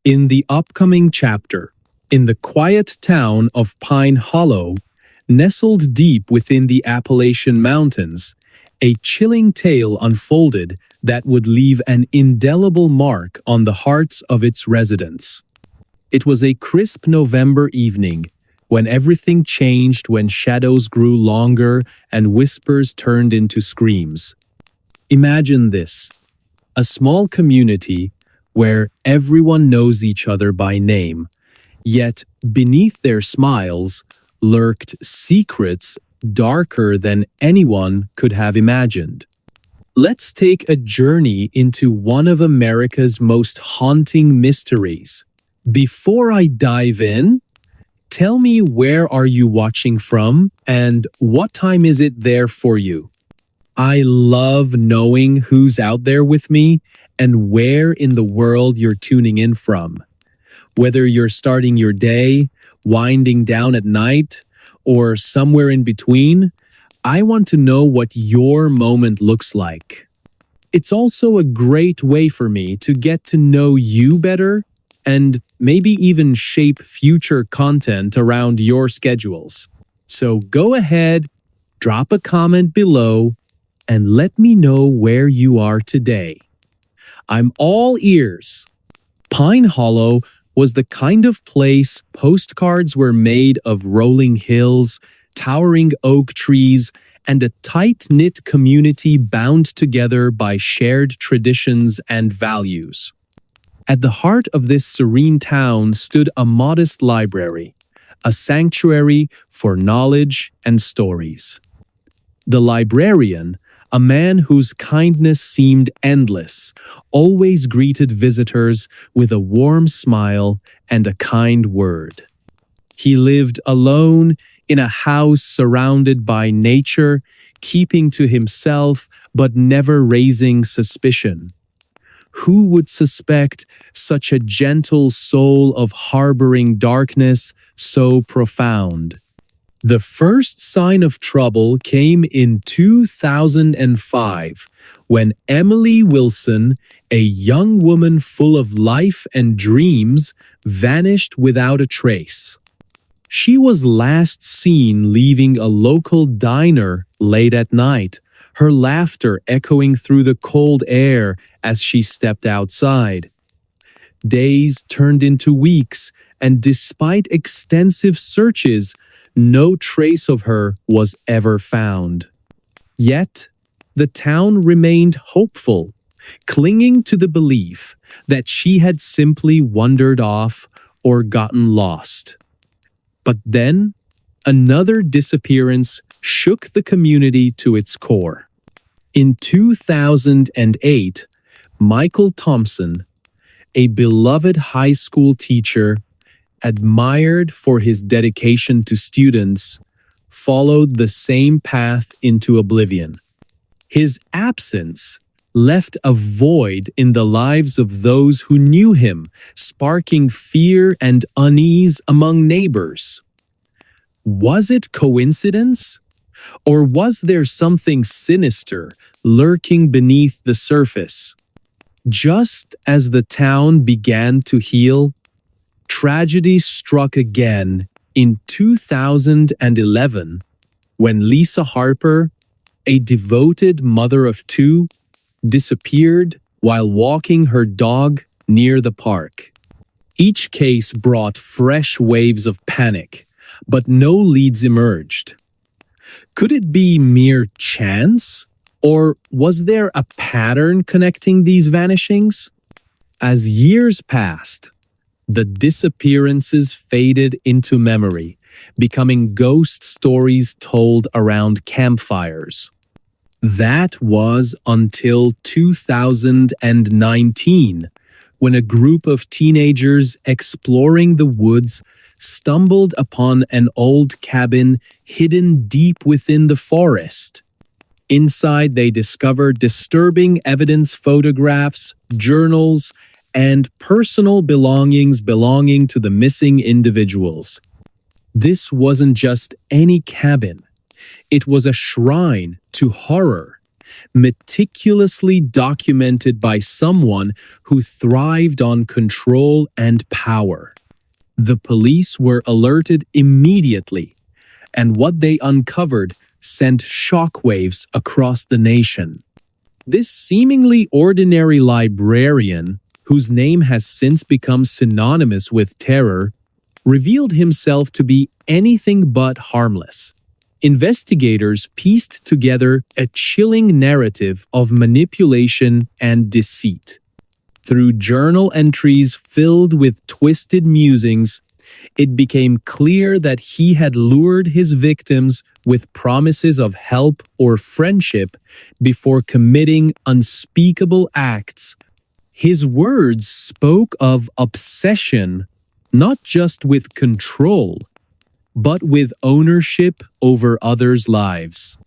In the upcoming chapter, in the quiet town of Pine Hollow, nestled deep within the Appalachian Mountains, a chilling tale unfolded that would leave an indelible mark on the hearts of its residents. It was a crisp November evening, when everything changed, when shadows grew longer and whispers turned into screams. Imagine this: a small community where everyone knows each other by name, yet beneath their smiles lurked secrets darker than anyone could have imagined. Let's take a journey into one of America's most haunting mysteries. Before I dive in, tell me, where are you watching from and what time is it there for you? I love knowing who's out there with me and where in the world you're tuning in from. Whether you're starting your day, winding down at night, or somewhere in between, I want to know what your moment looks like. It's also a great way for me to get to know you better and maybe even shape future content around your schedules. So go ahead, drop a comment below, and let me know where you are today. I'm all ears. Pine Hollow was the kind of place postcards were made of: rolling hills, towering oak trees, and a tight-knit community bound together by shared traditions and values. At the heart of this serene town stood a modest library, a sanctuary for knowledge and stories. The librarian, a man whose kindness seemed endless, always greeted visitors with a warm smile and a kind word. He lived alone in a house surrounded by nature, keeping to himself but never raising suspicion. Who would suspect such a gentle soul of harboring darkness so profound? The first sign of trouble came in 2005, when Emily Wilson, a young woman full of life and dreams, vanished without a trace. She was last seen leaving a local diner late at night, her laughter echoing through the cold air as she stepped outside. Days turned into weeks, and despite extensive searches, no trace of her was ever found. Yet, the town remained hopeful, clinging to the belief that she had simply wandered off or gotten lost. But then, another disappearance shook the community to its core. In 2008, Michael Thompson, a beloved high school teacher, admired for his dedication to students, followed the same path into oblivion. His absence left a void in the lives of those who knew him, sparking fear and unease among neighbors. Was it coincidence? Or was there something sinister lurking beneath the surface? Just as the town began to heal, tragedy struck again in 2011 when Lisa Harper, a devoted mother of two, disappeared while walking her dog near the park. Each case brought fresh waves of panic, but no leads emerged. Could it be mere chance, or was there a pattern connecting these vanishings? As years passed, the disappearances faded into memory, becoming ghost stories told around campfires. That was until 2019, when a group of teenagers exploring the woods stumbled upon an old cabin hidden deep within the forest. Inside, they discovered disturbing evidence: photographs, journals, and personal belongings belonging to the missing individuals. This wasn't just any cabin. It was a shrine to horror meticulously documented by someone who thrived on control and power. The police were alerted immediately, and what they uncovered sent shockwaves across the nation. This seemingly ordinary librarian, whose name has since become synonymous with terror, revealed himself to be anything but harmless. Investigators pieced together a chilling narrative of manipulation and deceit. Through journal entries filled with twisted musings, it became clear that he had lured his victims with promises of help or friendship before committing unspeakable acts. His words spoke of obsession, not just with control, but with ownership over others' lives.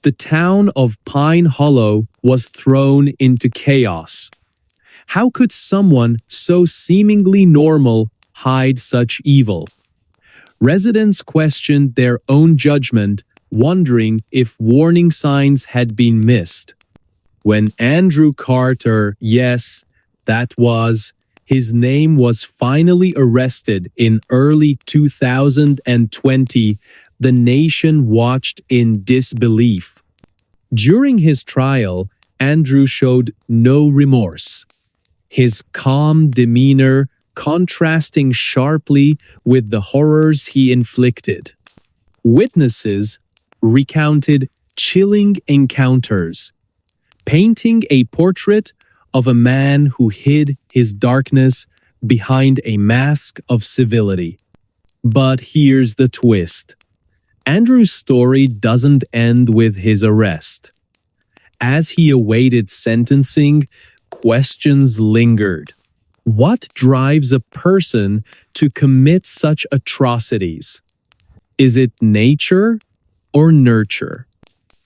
The town of Pine Hollow was thrown into chaos. How could someone so seemingly normal hide such evil? Residents questioned their own judgment, wondering if warning signs had been missed. When Andrew Carter, yes, that was, his name was finally arrested in early 2020, the nation watched in disbelief. During his trial, Andrew showed no remorse. His calm demeanor contrasting sharply with the horrors he inflicted. Witnesses recounted chilling encounters, painting a portrait of a man who hid his darkness behind a mask of civility. But here's the twist. Andrew's story doesn't end with his arrest. As he awaited sentencing, questions lingered. What drives a person to commit such atrocities? Is it nature or nurture?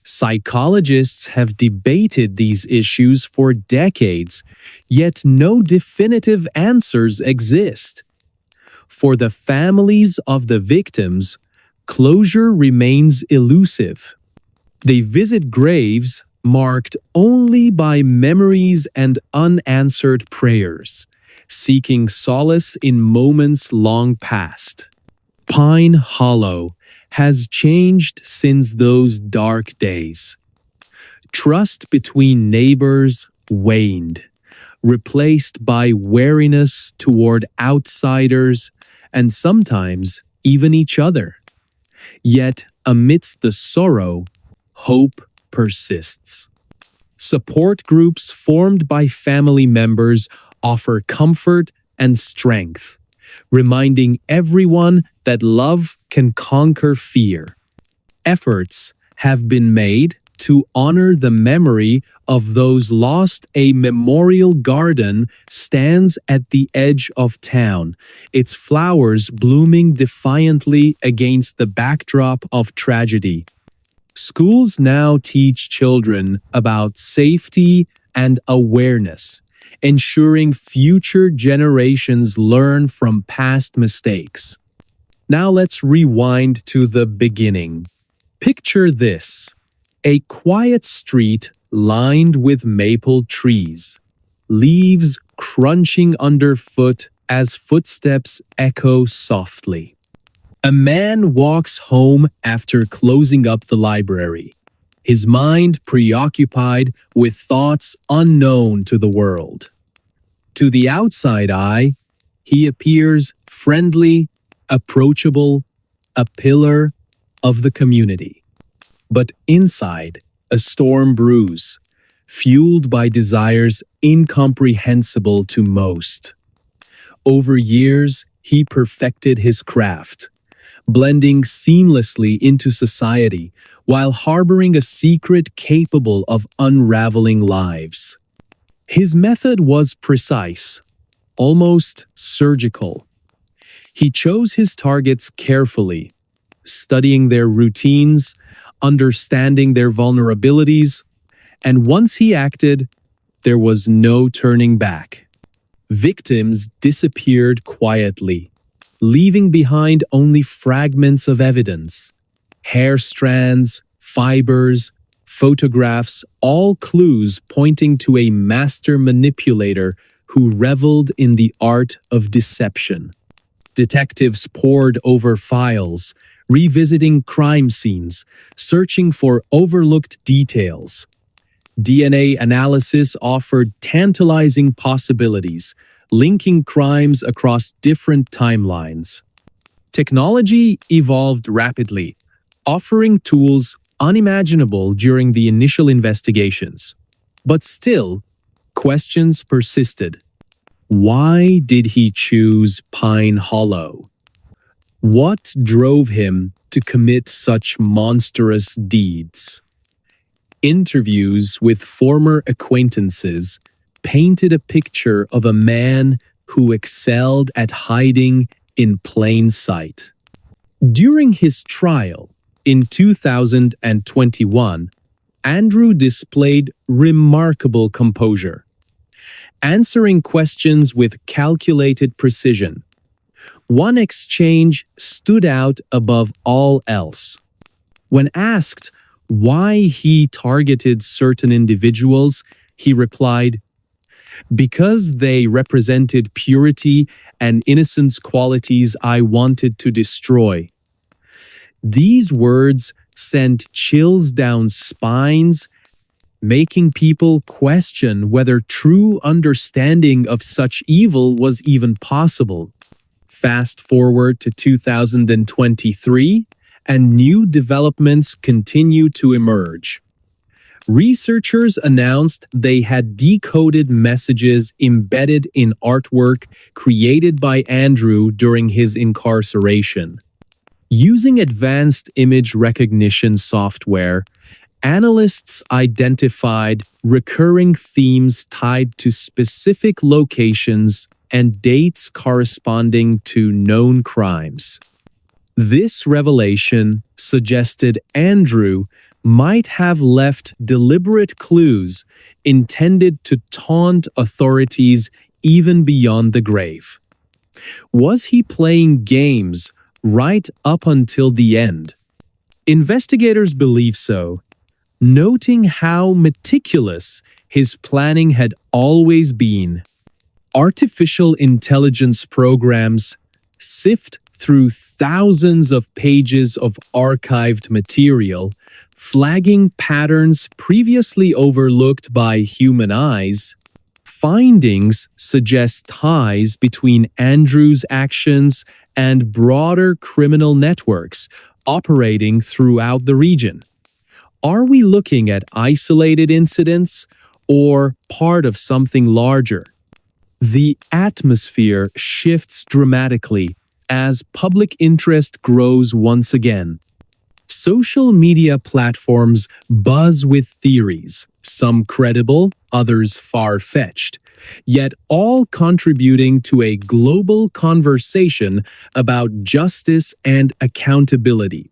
Psychologists have debated these issues for decades, yet no definitive answers exist. For the families of the victims, closure remains elusive. They visit graves marked only by memories and unanswered prayers, seeking solace in moments long past. Pine Hollow has changed since those dark days. Trust between neighbors waned, replaced by wariness toward outsiders and sometimes even each other. Yet, amidst the sorrow, hope persists. Support groups formed by family members offer comfort and strength, reminding everyone that love can conquer fear. Efforts have been made to honor the memory of those lost. A memorial garden stands at the edge of town, its flowers blooming defiantly against the backdrop of tragedy. Schools now teach children about safety and awareness, ensuring future generations learn from past mistakes. Now let's rewind to the beginning. Picture this: a quiet street lined with maple trees, leaves crunching underfoot as footsteps echo softly. A man walks home after closing up the library, his mind preoccupied with thoughts unknown to the world. To the outside eye, he appears friendly, approachable, a pillar of the community. But inside, a storm brews, fueled by desires incomprehensible to most. Over years, he perfected his craft, blending seamlessly into society while harboring a secret capable of unraveling lives. His method was precise, almost surgical. He chose his targets carefully, studying their routines, understanding their vulnerabilities, and once he acted, there was no turning back. Victims disappeared quietly, leaving behind only fragments of evidence, hair strands, fibers, Photographs, all clues pointing to a master manipulator who reveled in the art of deception. Detectives pored over files, revisiting crime scenes, searching for overlooked details. DNA analysis offered tantalizing possibilities, linking crimes across different timelines. Technology evolved rapidly, offering tools unimaginable during the initial investigations. But still, questions persisted. Why did he choose Pine Hollow? What drove him to commit such monstrous deeds? Interviews with former acquaintances painted a picture of a man who excelled at hiding in plain sight. During his trial in 2021, Andrew displayed remarkable composure, answering questions with calculated precision. One exchange stood out above all else. When asked why he targeted certain individuals, he replied, "Because they represented purity and innocence qualities I wanted to destroy." These words sent chills down spines, making people question whether true understanding of such evil was even possible. Fast forward to 2023, and new developments continue to emerge. Researchers announced they had decoded messages embedded in artwork created by Andrew during his incarceration. Using advanced image recognition software, analysts identified recurring themes tied to specific locations and dates corresponding to known crimes. This revelation suggested Andrew might have left deliberate clues intended to taunt authorities even beyond the grave. Was he playing games right up until the end? Investigators believe so, noting how meticulous his planning had always been. Artificial intelligence programs sift through thousands of pages of archived material, flagging patterns previously overlooked by human eyes. Findings suggest ties between Andrew's actions and broader criminal networks operating throughout the region. Are we looking at isolated incidents or part of something larger? The atmosphere shifts dramatically as public interest grows once again. Social media platforms buzz with theories, some credible, others far-fetched, yet all contributing to a global conversation about justice and accountability.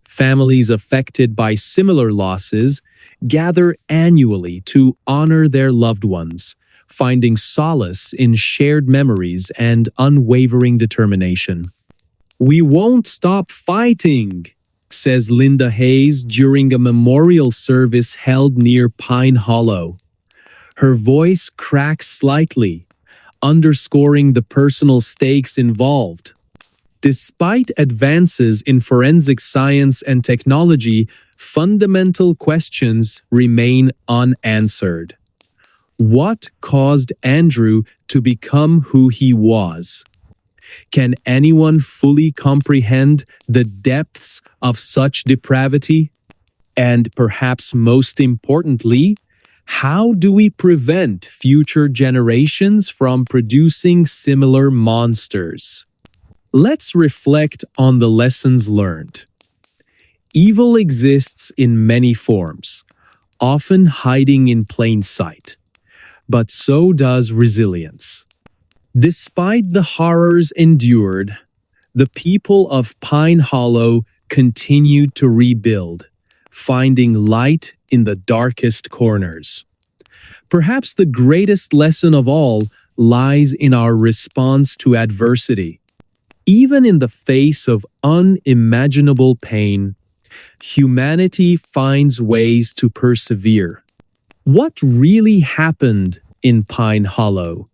Families affected by similar losses gather annually to honor their loved ones, finding solace in shared memories and unwavering determination. "We won't stop fighting," says Linda Hayes during a memorial service held near Pine Hollow. Her voice cracks slightly, underscoring the personal stakes involved. Despite advances in forensic science and technology, fundamental questions remain unanswered. What caused Andrew to become who he was? Can anyone fully comprehend the depths of such depravity? And perhaps most importantly, how do we prevent future generations from producing similar monsters? Let's reflect on the lessons learned. Evil exists in many forms, often hiding in plain sight. But so does resilience. Despite the horrors endured, the people of Pine Hollow continued to rebuild, finding light in the darkest corners. Perhaps the greatest lesson of all lies in our response to adversity. Even in the face of unimaginable pain, Humanity finds ways to persevere. What really happened in Pine Hollow?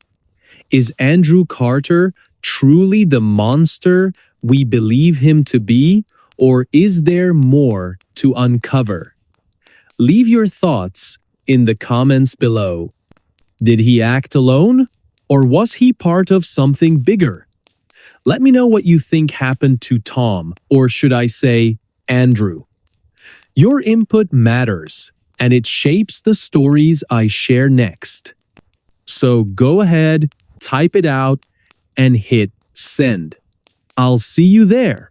Is Andrew Carter truly the monster we believe him to be, or is there more to uncover? Leave your thoughts in the comments below. Did he act alone, or was he part of something bigger? Let me know what you think happened to Tom, or should I say, Andrew. Your input matters, and it shapes the stories I share next. So go ahead, type it out, and hit send. I'll see you there.